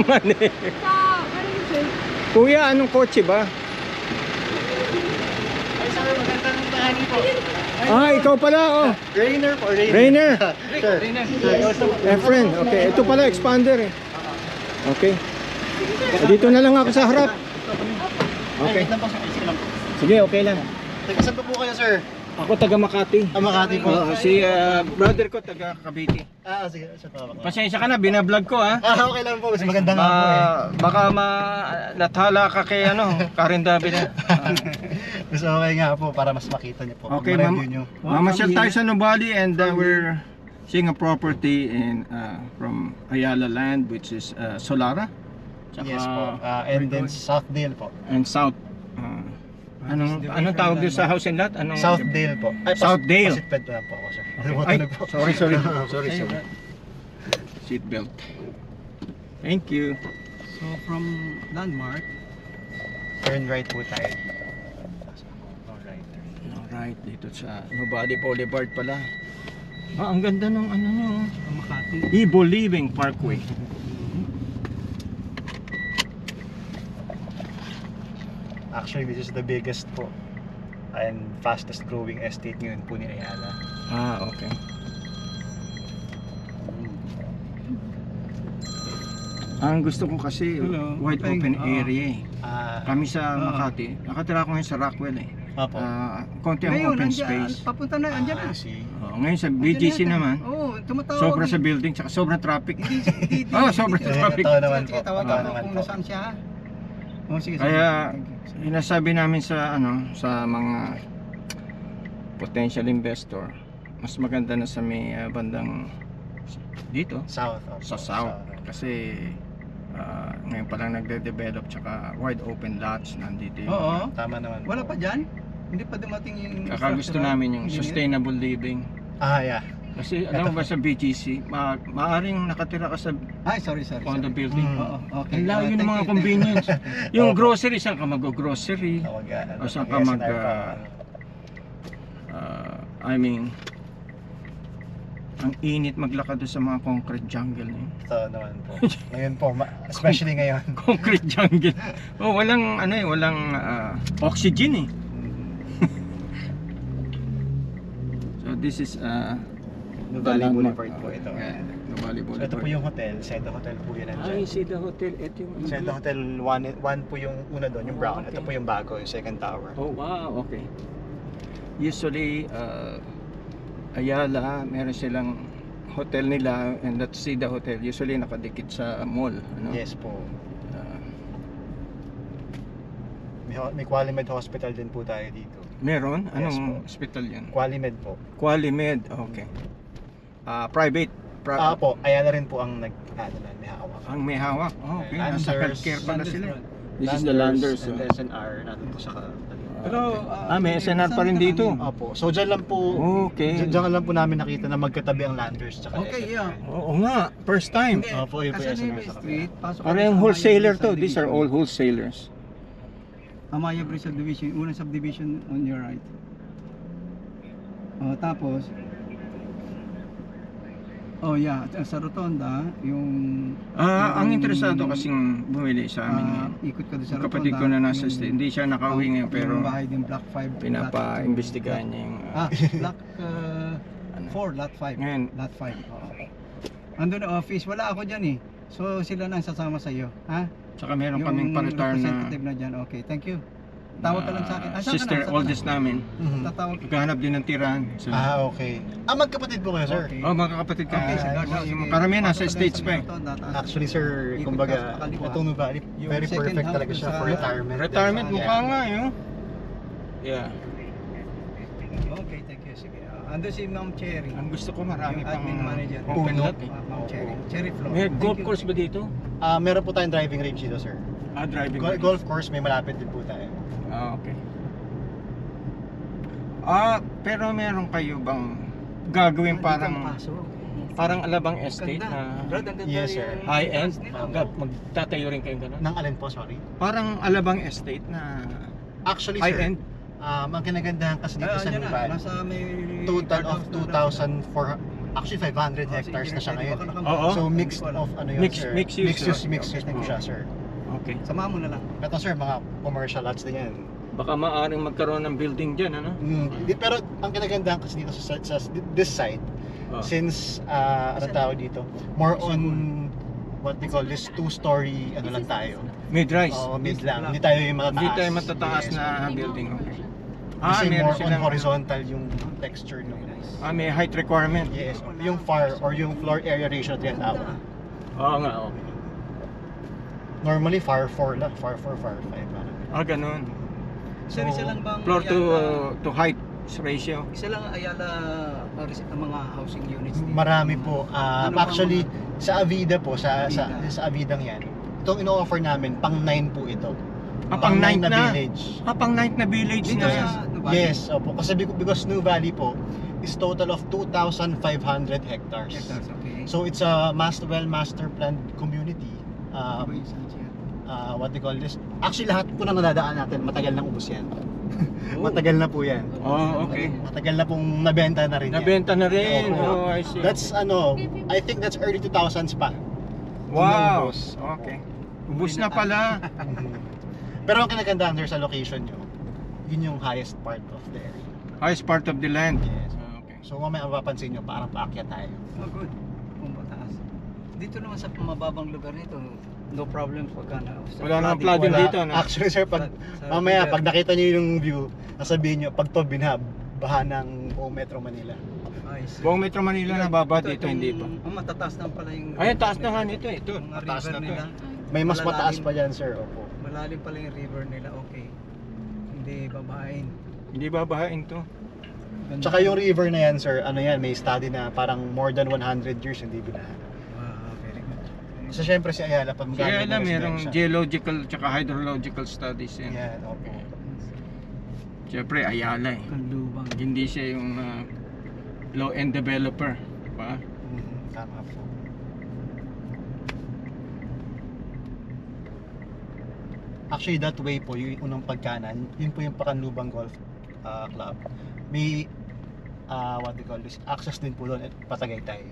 Mali. Ano yun, sir? Kuya, anong kotse ba? Ay, sir, magandang tanghali po. Ah, ikaw pala, oh. Rainer po, Rainer. Rainer. Sir, My friend, okay. Ito pala, expander eh. Okay. Dito na lang ako sa harap. Okay. Wait lang po, sir. Sige lang po. Sige, okay lang. Taga-saan po kayo, sir? Ako taga Makati. Makati po. Si brother ko taga Cavite. Sige. Siya po. Pasensya ka na, binablog ko ha. Okay lang po. Mas maganda nga po eh. Baka nathala ka kay Karen David. Mas okay nga po para mas makita niyo po. Okay, ma-review niyo. mamasyal tayo sa Nubali and we're seeing a property in from Ayala Land which is Solara. Tsaka, Yes po. And then Southdale po. and South. Anong tawag din sa house and lot? Southdale po. Southdale. Pasitped na lang po ako, sir. Ay, Nalimutan po. sorry. Seat belt. Thank you. So from Landmark, Turn right po tayo. Alright, dito sa Nubali Boulevard pala. Ang ganda ng nyo. Makati. Ibo Living Parkway. Actually, this is the biggest po and fastest growing estate ngayon po ni Ayala. Okay. Ang gusto ko kasi Hello. wide open area eh. Kami sa Oo. Makati, nakatira ko ngayon sa Rockwell eh. Opo. Konti ang open space. Papunta na, andyan na. See. Ngayon sa BGC naman, Oo, tumatawag. sobra sa building, tsaka sobrang traffic. Hindi. Sobrang traffic. Tao naman po. Sige, tawag Tao ako naman kung po. nasaan siya. Sige. Kaya, Thank you. Sinasabi namin sa sa mga potential investor, mas maganda na sa may bandang dito South. Opo. sa south kasi ngayon pa lang nagde-develop tsaka wide open lots nandito yung Oo. Tama naman po. Wala pa dyan? Hindi pa dumating yung kakagusto structural namin yung engineer? sustainable living Yeah. kasi alam mo ba sa BGC maaring nakatira ka sa Ay, sorry. condo building. Oo, okay. Ang layo ng Thank mga you. convenience. Yung Opo. grocery, saan ka mag-grocery? O saan ka I mean, ang init maglakad doon sa mga concrete jungle na yun. Ito naman po. Ngayon po, especially ngayon. Concrete jungle. Walang walang oxygen eh. So this is Nuvali Boulevard po ito. Nuvali So Boulevard. ito po yung hotel, Seda Hotel po yun Ay, nandiyan. Seda Hotel. Ito yung Seda Hotel 1 po yung una doon, yung brown. Okay. Ito po yung bago, yung second tower. Oh, wow, okay. Usually, Ayala, meron silang hotel nila and that's Seda Hotel. Usually nakadikit sa mall. Yes po. Ah, May Qualimed Hospital din po tayo dito. meron? Yes, Anong po. hospital yan? Qualimed po. Qualimed, okay. Private. Po, Ayala rin po ang may hawak. Ang may hawak. Okay, nasa Landers. healthcare pala sila. Landers. This is the Landers. And SNR natin po sa Pero, may SNR pa rin dito. Opo. So dyan lang po, Okay. dyan lang po namin nakita na magkatabi ang Landers tsaka Okay, SNR. yeah. Oo nga, first time. Hindi, Opo, yun po kasi yung Nueva SNR sa Street, pasok Parang ka sa wholesaler Amaya to. Bridge These are all wholesalers. Amaya Bridge subdivision, unang subdivision on your right. Tapos, sa Rotonda, yung Ang interesado kasing bumili sa amin ngayon. ikot ka doon sa Yung Rotonda. kapatid ko na nasa yung- state, hindi siya nakauwi ngayon pero yung bahay din Block 5. pinapa-imbestigahan niya yung Block 4, Lot 5. Ngayon. Lot 5, oo. Andun na office, wala ako dyan eh. So sila na ang sasama sa iyo, ha? Tsaka meron kaming pa-retire na representative na dyan, okay, thank you. Tawag ka lang sa akin. Saan ka sister na? Saan ka oldest na? namin. Mhm. Tatawag. Naghahanap din ng tirahan. So, Okay. Magkapatid po kayo, sir? Okay. mga kakapatid ka. Okay, sa guard house. Yung Sige. karamihan nasa Pasok ka states sa pa eh. Rotonda, taas. Actually, sir, Ikot kumbaga, ka sa kaliwa. itong Nuvali, Yung very second perfect house talaga siya sa- for retirement. Retirement Yeah. mukha nga yun. Yeah. Okay, thank you. Sige. Andun si Ma'am Cherry. Ang gusto ko marami Yung pang admin manager. open Puno. lot eh. Ma'am Cherry. Cherry floor. May Thank golf you. course ba dito? Meron po tayong driving range dito, sir. Driving. Golf course, may malapit din po tayo. Okay. Pero meron kayo bang gagawin parang Alabang Estate na Brad, ang ganda Yes, sir. yung high-end? house nila. Magtatayo rin kayo gano'n? Nang alin po, sorry? Parang Alabang Estate na Actually, sir, high-end? ang kinagandahan kasi dito sa Andyan na, Nuvali, nasa may total of guard house na 2,400 Actually, 500 hectares na siya ngayon. Oo. So, mixed of ano yun, Mixed- sir? mixed use, Mixed use po siya, sir. Okay. Samahan mo na lang. Ito, sir, mga commercial lots din yan. Baka maaaring magkaroon ng building dyan, ano? Pero ang kinagandahan kasi dito sa this side, Oh. since, ano tawag dito, more on what we call this two-story, ano lang tayo. Mid-rise. Mid lang. Hindi tayo yung matataas. Hindi tayo matataas Yes. na building. Okay. Kasi meron more on silang- horizontal yung texture nung may height requirement. yes, yung FAR or yung floor area ratio tinatawag. Oo nga, okay. Normally FAR 4 lang, FAR 4, FAR 5. Ganun. Sir, isa lang bang Floor Ayala- to height ratio. Isa lang ang Ayala ang mga housing units dito? Marami po. Ano bang Actually, mga- sa Avida po, sa Avida. Avidang yan, itong ino-offer namin, pang 9 po ito. Pang 9 na. village. Pang 9 na village Dito na. sa Dubai? Yes, opo. Kasi because New Valley po is total of 2,500 hectares. Hectares, okay. So it's a master planned community. Dubai, saan siya? What they call this? Actually, lahat po na nadadaan natin, matagal nang ubos yan. Matagal na po yan. Oh, okay. Matagal na pong nabenta na rin yan. Nabenta na rin. Opo. Oh, I see. That's I think that's early 2000s pa. Wow. Ubos. Okay. Ubus na pala. Pero ang kinagandaan there sa location nyo, yun yung highest part of the area. Highest part of the land. Yes. Okay. So mamaya mapapansin nyo, parang paakyat tayo. Oh, good. Kung mataas. Dito naman sa mababang lugar nito, no problem pagka na. Wala namang flooding Wala. dito, no? Actually sir, mamaya pag nakita nyo yung view, nasabihin nyo, pag to baha ng buong Metro Manila. Buong Metro Manila nababa dito, hindi pa. Ang matataas na pala yung... Ayun, taas na nga nito. Ito. Mga Taas river na to. nila. May mas Malalalim. mataas pa dyan sir, opo. Malalim pala yung river nila, okay. Hindi babain. Hindi babahain to. Ganda. Tsaka yung river na yan sir, ano yan, may study na parang more than 100 years hindi binaha. Wow, very good. So syempre si Ayala, pag Kaya magagawa alam, ng merong residential. geological tsaka hydrological studies yan. Yan, opo. Siyempre, Ayala eh. Kanlubang. Hindi siya yung low-end developer. Pa? Tama po. Actually, that way po, yung unang pagkanan, yun po yung Pakanlubang Golf Club. May, what they call this, access din po doon at Patagaytay.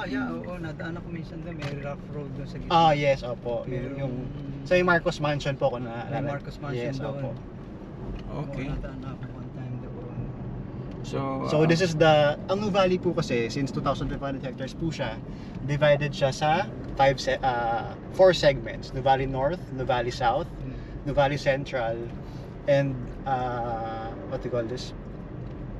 Yeah, oo, nadaan ako minsan doon, may rough road doon sa gitna. Yes, opo. Yung, sa Marcos Mansion po ako na. May Marcos Mansion yes, doon. opo. Okay. Oo, nadaan ako one time doon. So, So this is ang New Valley po kasi, since 2,500 hectares po siya, divided siya sa 4 segments. New Valley North, New Valley South, New Valley Central, and what do you call this?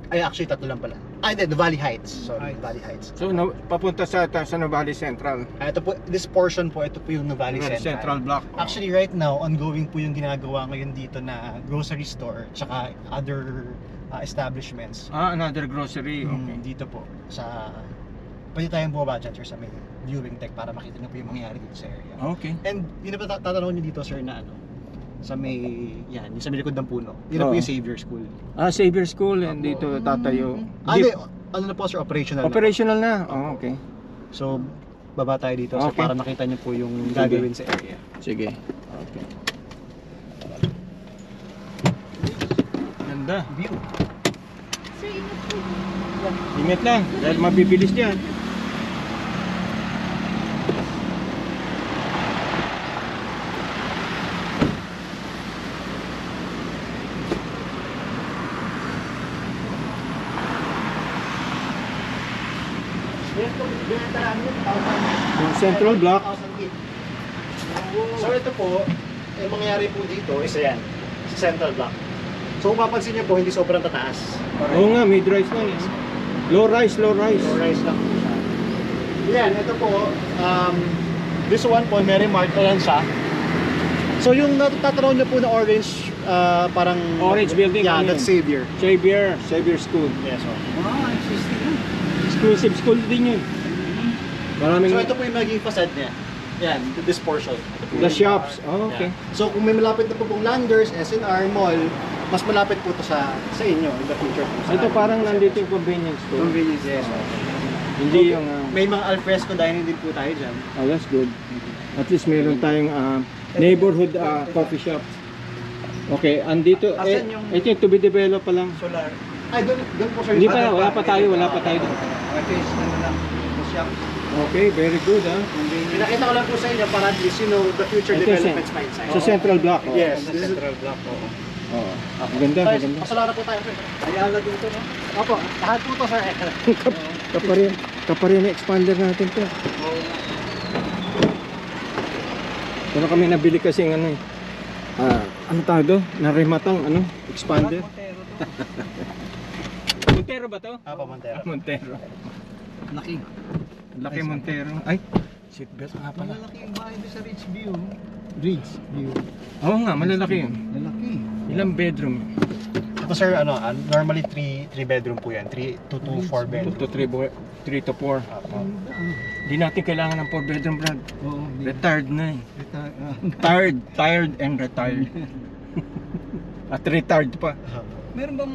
Ay, actually, tatlo lang pala. Hindi, New Valley Heights. Sorry, New Valley Heights. so papunta sa Novali Central. Ito po, this portion po, ito po yung New Valley Novali Central. Central Block. Actually, right now, ongoing po yung ginagawa ngayon dito na grocery store, tsaka other establishments. Another grocery. Okay. Dito po, sa... Pwede tayong bumaba dyan, sir, sa may viewing deck para makita niyo po yung mangyayari dito sa area. Okay. And yun na ba tatanungin niyo dito, sir, na ano? Sa may, yan, yung sa may likod ng puno. Yun na po Oo. yung Xavier School. Xavier School and dito tatayo. Hindi, ano na po, sir, operational na. Operational na. Oh, okay. So, baba tayo dito, sir, Okay. para makita niyo po yung Sige. gagawin sa area. Sige. Okay. Ganda. View. Sir, ingat po. Ingat lang dahil mabibilis yan. Yung Central Block. 1,000 feet. So ito po, yung mangyayari po dito is ayan, sa Central Block. So kung mapansin niyo po, hindi sobrang tataas. Oo nga, mid-rise lang yan. Low rise, low rise. So rise lang po siya. Yan, ito po, this one po, may remark na yan siya. So yung natatanaw niyo po na orange, parang... Orange building, Yeah, ano that's yun? Xavier. Xavier School. Yes, so. Wow, existing na. Exclusive school din yun. Maraming So ito po yung magiging facade niya. Yan, this portion. Ito po the yung- shops. Oh, okay. Yeah. So kung may malapit na po pong Landers, SNR, Mall, mas malapit po ito sa inyo in the future po. Sa Ito amin. parang nandito yung convenience store. Convenience, yes. Hindi yung May mga alfresco dining din po tayo dyan. that's good. At least meron tayong neighborhood coffee shop. Okay, andito Asan yung- ito yung to be developed pa lang. Solar. Ay, doon po sir. Hindi pa, wala pa tayo doon. Ito is, ano lang, ito siya. Okay, very good ha. Pinakita ko lang po sa inyo para at least you know the future Ito developments pa inside. Sa central block. Oh. Yes, Sa this is... central block, oo. Oh. Maganda, Guys, maganda. pasalara po tayo. Sir. Ayala dito, no? Opo, lahat po to sir. Kaparin na expander natin to. Oo nga. Pero kami nabili kasi ng ano eh. Ano tawag do? Narimatang ano? Expander. Montero to. Montero ba to? Opo, Montero. Montero. Laki. Laki Montero. Ay, seatbelt nga pala. Malalaki yung bahay doon sa Ridge View. Ridge view. Oo nga, malalaki yun. Lalaki. Ilang bedroom? Ito sir, ano, normally 3 bedroom po yan. 3 to 4 2 bedroom. to 3 to 4. Opo. Hindi natin kailangan ng 4 bedroom, Brad. Oo. Retired na eh. Tired and retired. At retired pa. Meron bang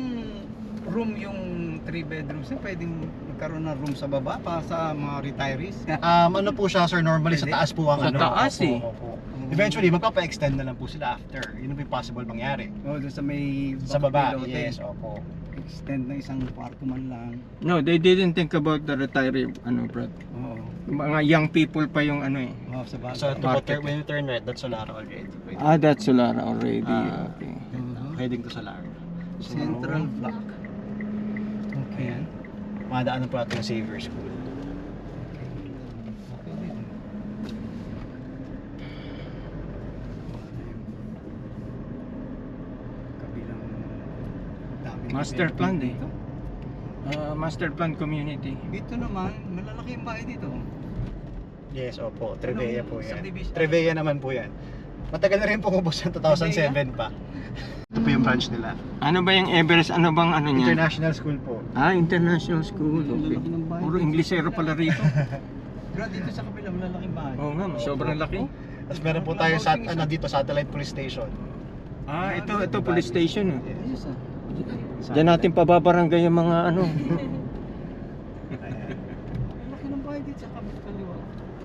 room yung 3 bedrooms na pwedeng magkaroon ng room sa baba para sa mga retirees? Ano po siya sir, normally sa Pwede? taas po ang Sa ano. taas Opo, eh. opo. Eventually, magpapa-extend na lang po sila after. Yun ang possible mangyari. Oo, doon sa may Sa baba, lote. yes, opo. Extend na isang kwarto man lang. No, they didn't think about the retiree, ano, Brad. Oo. Yung mga young people pa yung ano eh. Oo, sa baba. So, Market. when you turn right, that's Solara already. That's Solara already. Okay. Heading to Solara. So, Central Block. Okay. Ayan. Madaanan po natin yung Xavier School. Okay din. Kabilang dami Master ng plan dito. Master plan community. Dito naman, malalaki yung bahay dito. Yes, opo. Trevea Anong po yan. subdivision? Trevea naman po yan. Matagal na rin po ubos ng 2007 pa. Ito po yung branch nila. Ano ba yung Everest? Ano bang ano niya? International School po. International school. Okay. Lalaki ng bahay. Puro Inglesero pala rito. Bro, dito sa kabila, malalaking bahay. Oo nga, sobrang laki. Tapos meron po tayo sa dito, Satellite Police Station. Ito police station. Ayos ah. Diyan natin pababarangay yung mga ano. Ayan. Malaki ng bahay dito sa kaliwa.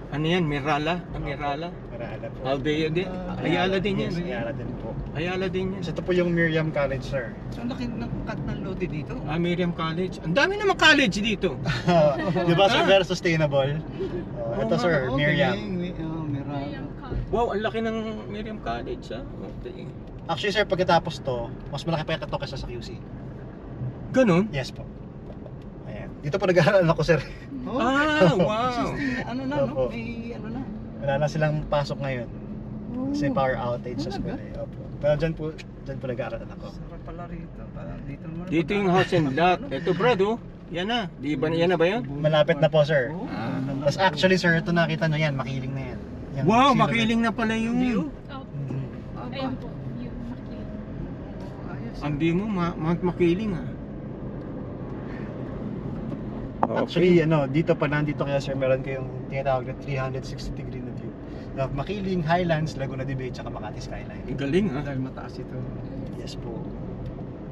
Ano yan? Mirala? Mirala? Marala po. Aldea din? Ayala din yan. Yes, Ayala din po. Ayala din yan. So, ito po yung Miriam College, sir. So, ang laki ng cut ng lote dito. Miriam College. Ang dami naman college dito. Di ba, sir? Very sustainable. Ito, nga, sir, Okay, Miriam. Miriam. Wow, ang laki ng Miriam College ah. Okay. Actually, sir, pagkatapos to, mas malaki pa ito kaysa sa QC. Ganun? Yes po. Ayan. Dito po nag-aaral ako, sir. Oh, Wow. ano na, no? Opo. May ano na. Wala na silang pasok ngayon. Kasi power outage sa school. Talaga? Opo. Pero dyan po nag-aaral ako. Sarap pala rito. Parang dito naman. Dito yung house and lot. Ito Brad oh. Yan na. Di ba yan na ba yun? Malapit na po, sir. Oh, Tapos actually, sir, ito nakita nyo yan, makiling na yan. Yung Wow, silhouette. makiling na pala View. yung Mhm. Ayun po, yung makiling. Ayos. ang view mo, makiling ah. Actually, dito pa nandito kaya, sir, meron kayong tinatawag na 360 degree na view. Na Makiling, Highlands, Laguna de Bay, tsaka Makati Skyline. Ang galing ah. Dahil mataas ito. Yes po.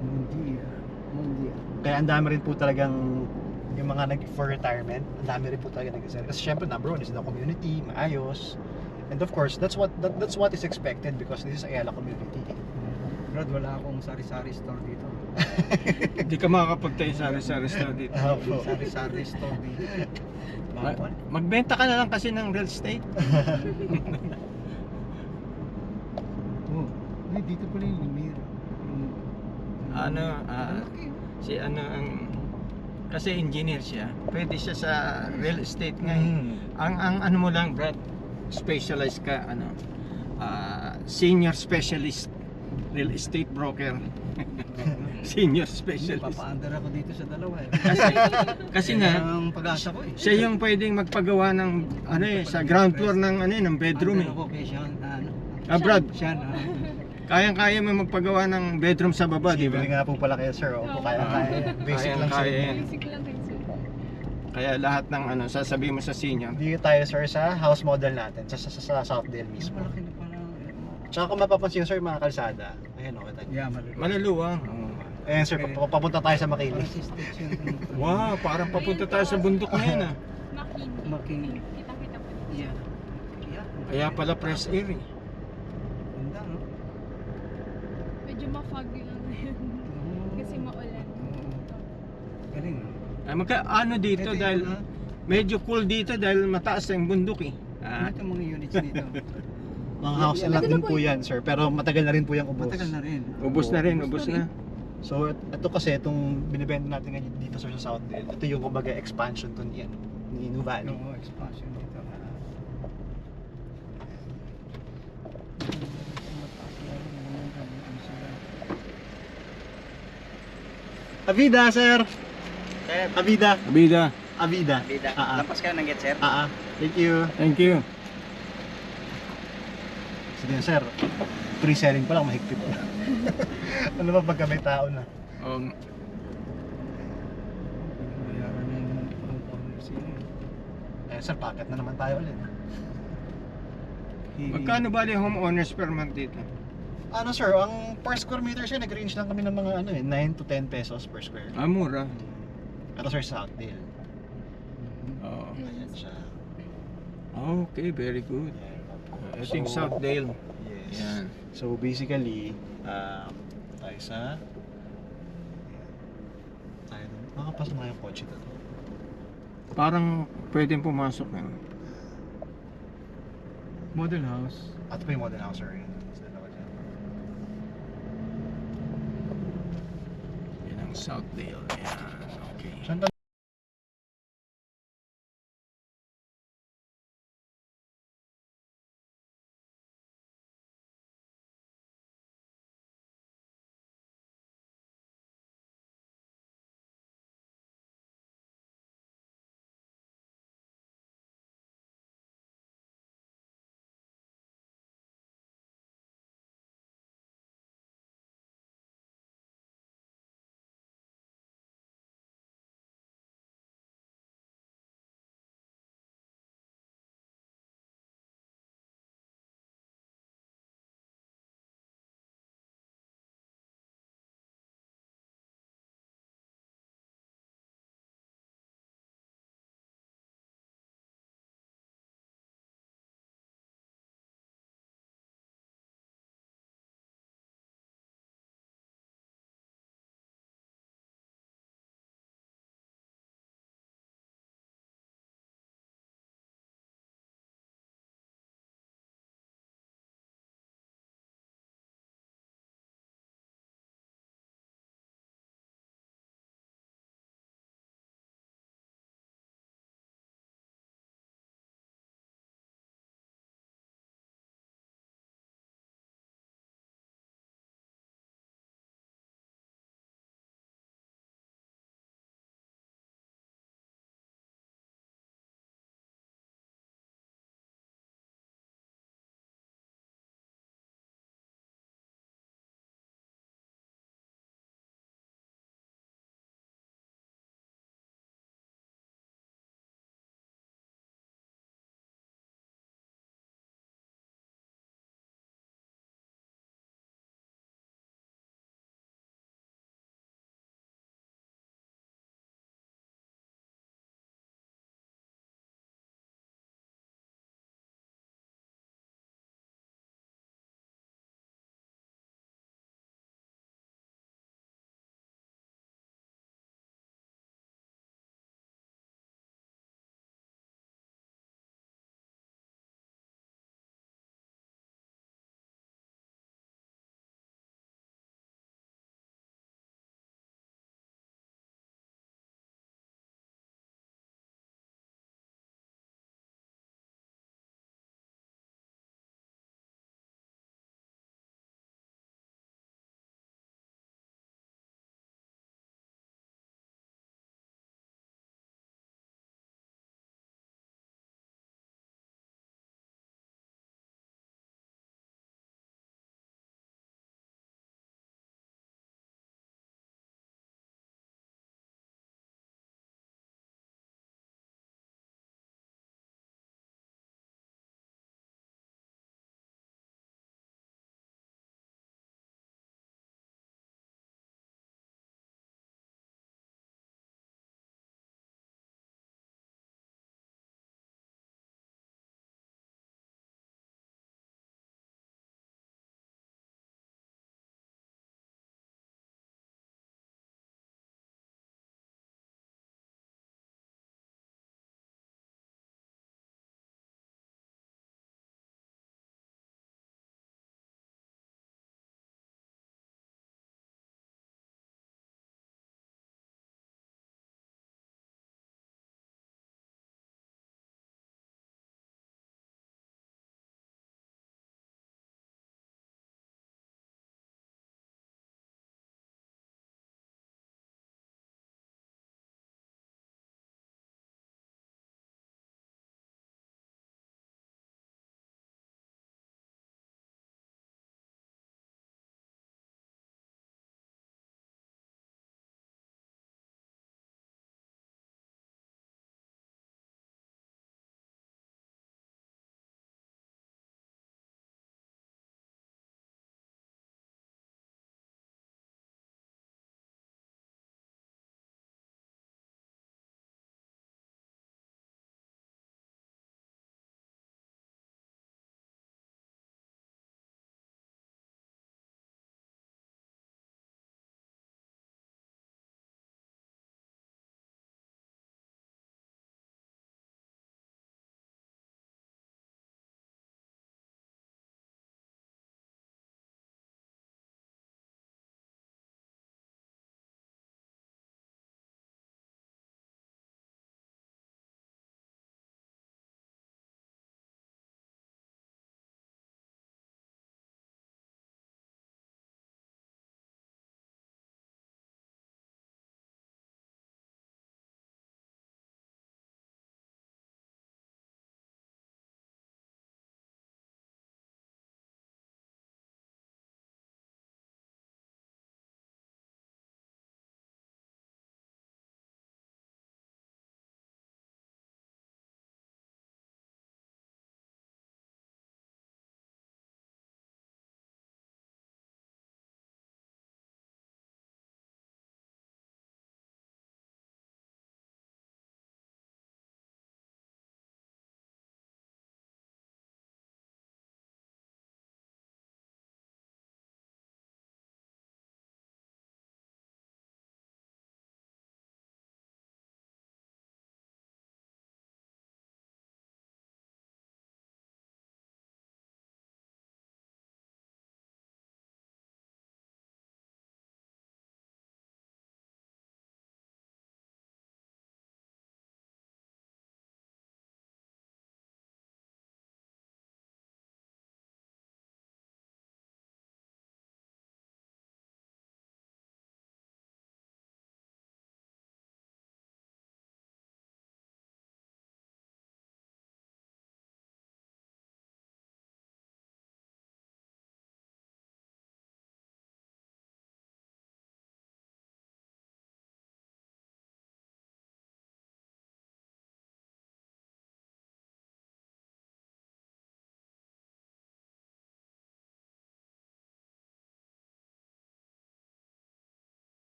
Mundi. Kaya ang dami rin po talagang yung mga for retirement, ang dami rin po talaga nag-sell. Kasi syempre, number one is the community, maayos. And of course, that's what is expected because this is Ayala community. Brad, wala akong sari-sari store dito. Hindi ka makakapagtayo sa restaurant dito. Opo. Sari-sari store dito. Bawal. Magbenta ka na lang kasi ng real estate. Oh, ay, dito pala yung Lemire. Ano, Okay. si ano ang kasi engineer siya. Pwede siya sa real estate ngayon. Ang ano mo lang, Brad, specialize ka ano. Senior specialist real estate broker. Senior specialist. Papaandar ako dito sa dalawa eh. Kasi nga ang pag-asa ko eh. siya yung pwedeng magpagawa ng ano eh sa ground floor ng ano eh, ng bedroom eh. Andar ako kay Sean. Brad, Sean. kayang-kaya mo magpagawa ng bedroom sa baba, di ba? Bili nga po pala kayo, sir. Opo, kaya. Basic lang, sir. Kaya. Basic lang kayo, sir. Kaya lahat ng ano sasabihin mo sa senior. Dito tayo, sir, sa house model natin, sa Southdale mismo. Malaki na pala. Tsaka kung mapapansin, sir, mga kalsada, ayan o, kita nyo. Yeah, malaki. Maluluwang. Ayan, sir, papunta tayo sa Parang Makiling. si station. Wow, parang papunta tayo sa bundok na yan ah. Makiling. Makiling. Kita-kita po dito. Yeah. Yeah. Kaya pala fresh air eh. Ganda, no? Medyo ma-foggy lang na yun. Kasi maulan. Oo. Galing. Ano dito Ito yung dahil mga- medyo cool dito dahil mataas ang bundok eh. Ito yung mga units dito. Mga house na lang din po yan, sir. Pero matagal na rin po yung ubos. Matagal na rin. Ubus na rin, Ubus ubus na na. So, ito kasi, itong binibenta natin ngayon dito sir, sa Southdale, ito yung kumbaga expansion to ni Nuvali. Oo, expansion dito. Avida, sir! Sir, Avida! Bida, Avida. bida. Ah, ah. Lampas ka ng get, sir. Thank you. thank you. Sige, sir. Pre-selling pa lang, mahigpit pa. Ano ba pagka may tao na? Um, Bayaran na yung homeowners yun. Sir, packet na naman tayo ulit. magkano ba yung homeowners per month dito? Ano sir, ang per square meter sir, nag-range lang kami ng mga 9 to 10 pesos per square. Mura. Ito sir, sa Southdale. Oo. Ayan siya. Okay, very good. Ito yung So, Southdale. Yes. Yan. So basically, tayo sa... Tayo doon. Makapasok na yung kotse doon. Parang pwedeng pumasok na. Model house. At pa yung modern house sir. Sa dalawa dyan. Yan ang Southdale. Yan. Okay. Saan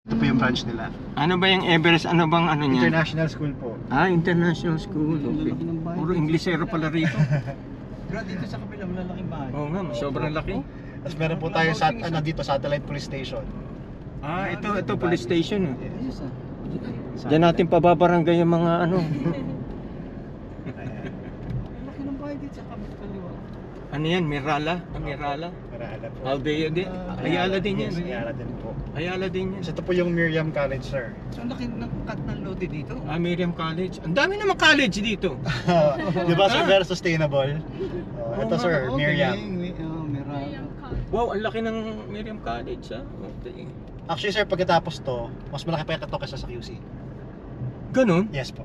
Ito po yung branch nila. Ano ba yung Everest? Ano bang ano niya? International school po. International school. Okay. Lalaki ng bahay. Puro Inglesero pala rito. Bro, dito sa kabila, malalaking bahay. Oo nga, sobrang laki. Tapos meron po tayo sa dito, satellite police station. Ito police station. Ayos ah. Diyan natin pababarangay yung mga ano. Ayan. Malaki ng bahay dito sa kaliwa. Ano yan? Mirala? Mirala? Marala po. Aldea din. Ayala din yan. Ayala din po. Ayala din yan. So, ito po yung Miriam College, sir. So, ang laki ng cut ng lote dito. Miriam College. Ang dami naman college dito. Di ba, sir? Very sustainable. Ito, nga, sir, Miriam. Miriam College. Wow, ang laki ng Miriam College Okay. Actually, sir, pagkatapos to, mas malaki pa ito kaysa sa QC. Ganun? Yes po.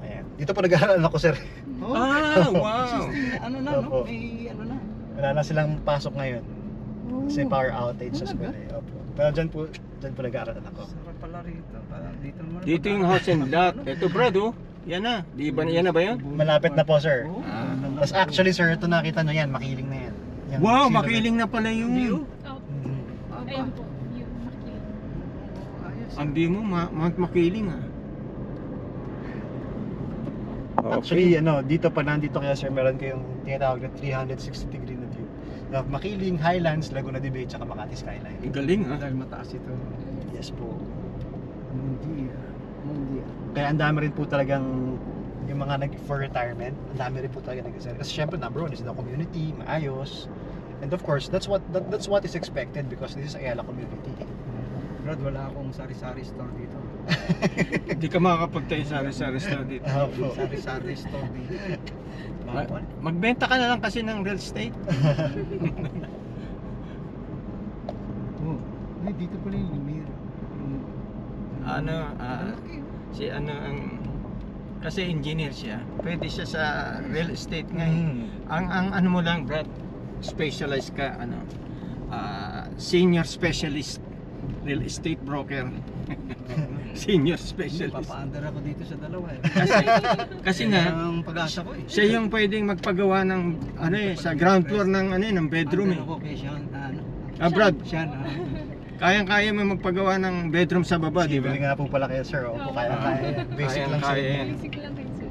Ayan. Dito po nag-aaral ako, sir. Oh, Wow. ano na, no? Opo. May ano na. Wala na silang pasok ngayon. Kasi power outage sa school. Talaga? Opo. Pero dyan po nag-aaral ako. Sarap pala rito. Parang dito naman. Dito yung house and lot. Ito Brad yan na. Yan na ba yun? Malapit na po, sir. Oh, Tapos actually, sir, ito nakita nyo yan, makiling na yan. Yan, Wow, silhouette. makiling na pala yung View? Oh, Mhm. ayun po. Yung makiling. Ayos. Ang view mo, Mount Makiling Actually, dito pa nandito kaya, sir, meron kayong tinatawag na 360 degree na view. You have Makiling, Highlands, Laguna de Bay, tsaka Makati Skyline. Ang galing Dahil mataas ito. Yes po. Mundia. Kaya ang dami rin po talagang yung mga for retirement, ang dami rin po talaga nag-sell. Kasi syempre, number one is the community, maayos. And of course, that's what is expected because this is Ayala community. Brad, wala akong sari-sari store dito. Hindi ka makakapagtayo sa restaurant dito. Opo. Sari-sari store dito. Bawal. Magbenta ka na lang kasi ng real estate. Oh, ay, dito pala yung Lemire. Si kasi engineer siya. Pwede siya sa real estate nga. Ang ano mo lang, Brad, specialized ka senior specialist real estate broker. Senior specialist. Papaandar ako dito sa dalawa eh. Kasi nga Ang pag-asa ko eh. siya yung pwedeng magpagawa ng sa ground floor ng bedroom Andar ako kay Sean. Brad, Sean. kayang-kaya mo magpagawa ng bedroom sa baba, di ba? Civil nga po pala kayo, sir. Opo, kaya. Basic lang, sir. Kaya yan. Basic lang kayo, sir.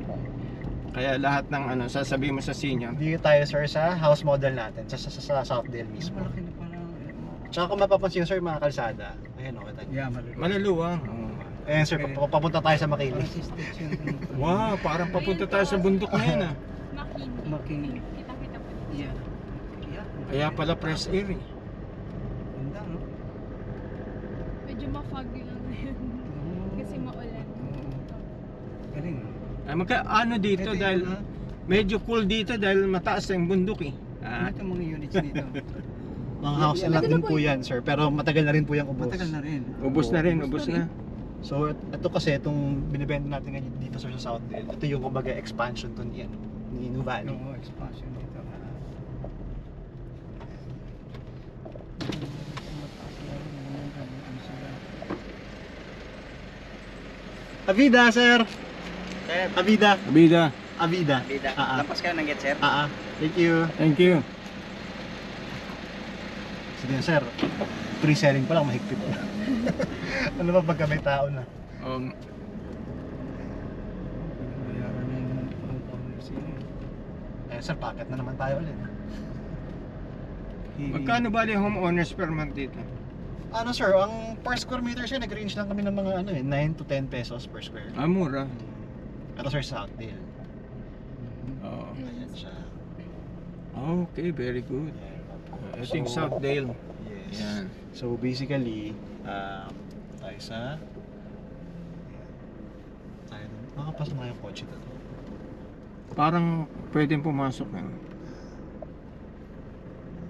Kaya lahat ng sasabihin mo sa senior. Dito tayo, sir, sa house model natin, sa Southdale mismo. Malaki na pala. Tsaka kung mapapansin, sir, mga kalsada, ayan o, kita niyo. Yeah, malaki. Maluluwang. Ayan, sir, papunta tayo sa Makiling. Wow, parang papunta tayo sa bundok na yan Makiling. Kita-kita po dito. Yeah. Yeah. Kaya pala fresh air eh. Ganda, no? Medyo ma-foggy lang na yun. Kasi maulan. Galing. Ano dito Ito dahil yung, medyo cool dito dahil mataas ang bundok eh. Ano itong mga units dito? Mga house lot din po yan, sir, pero matagal na rin po yung ubos. Matagal na rin. Ubus na rin, ubus na. So, ito kasi, itong binibenta natin ngayon dito, sir, sa Southdale, ito yung kumbaga expansion to ni New Valley. Oo, expansion dito. Avida, sir! Avida! Abida, Avida. Lapas ka ng get, sir? Thank you. thank you. Sige, sir. Pre-selling pa lang, mahigpit na. Ano ba pagka may tao na? Bayaran na yung sino. Sir, packet na naman tayo ulit. Magkano ba yung homeowners per month dito? Ano, sir, ang per square meter, sir, nag-range lang kami ng mga 9 to 10 pesos per square. Mura. Ito, sir, sa Southdale. Oo. Ayan siya. Okay, very good. Ito yung Southdale. Yes. Yan. So, basically, tayo sa... Tayo dun. Makapasok na yung kotse dito. Parang pwedeng pumasok na.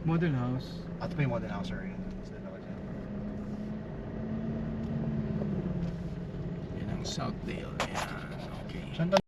Model house. At pa yung modern house, sir. Yan ang Southdale. Yan. Okay. Saan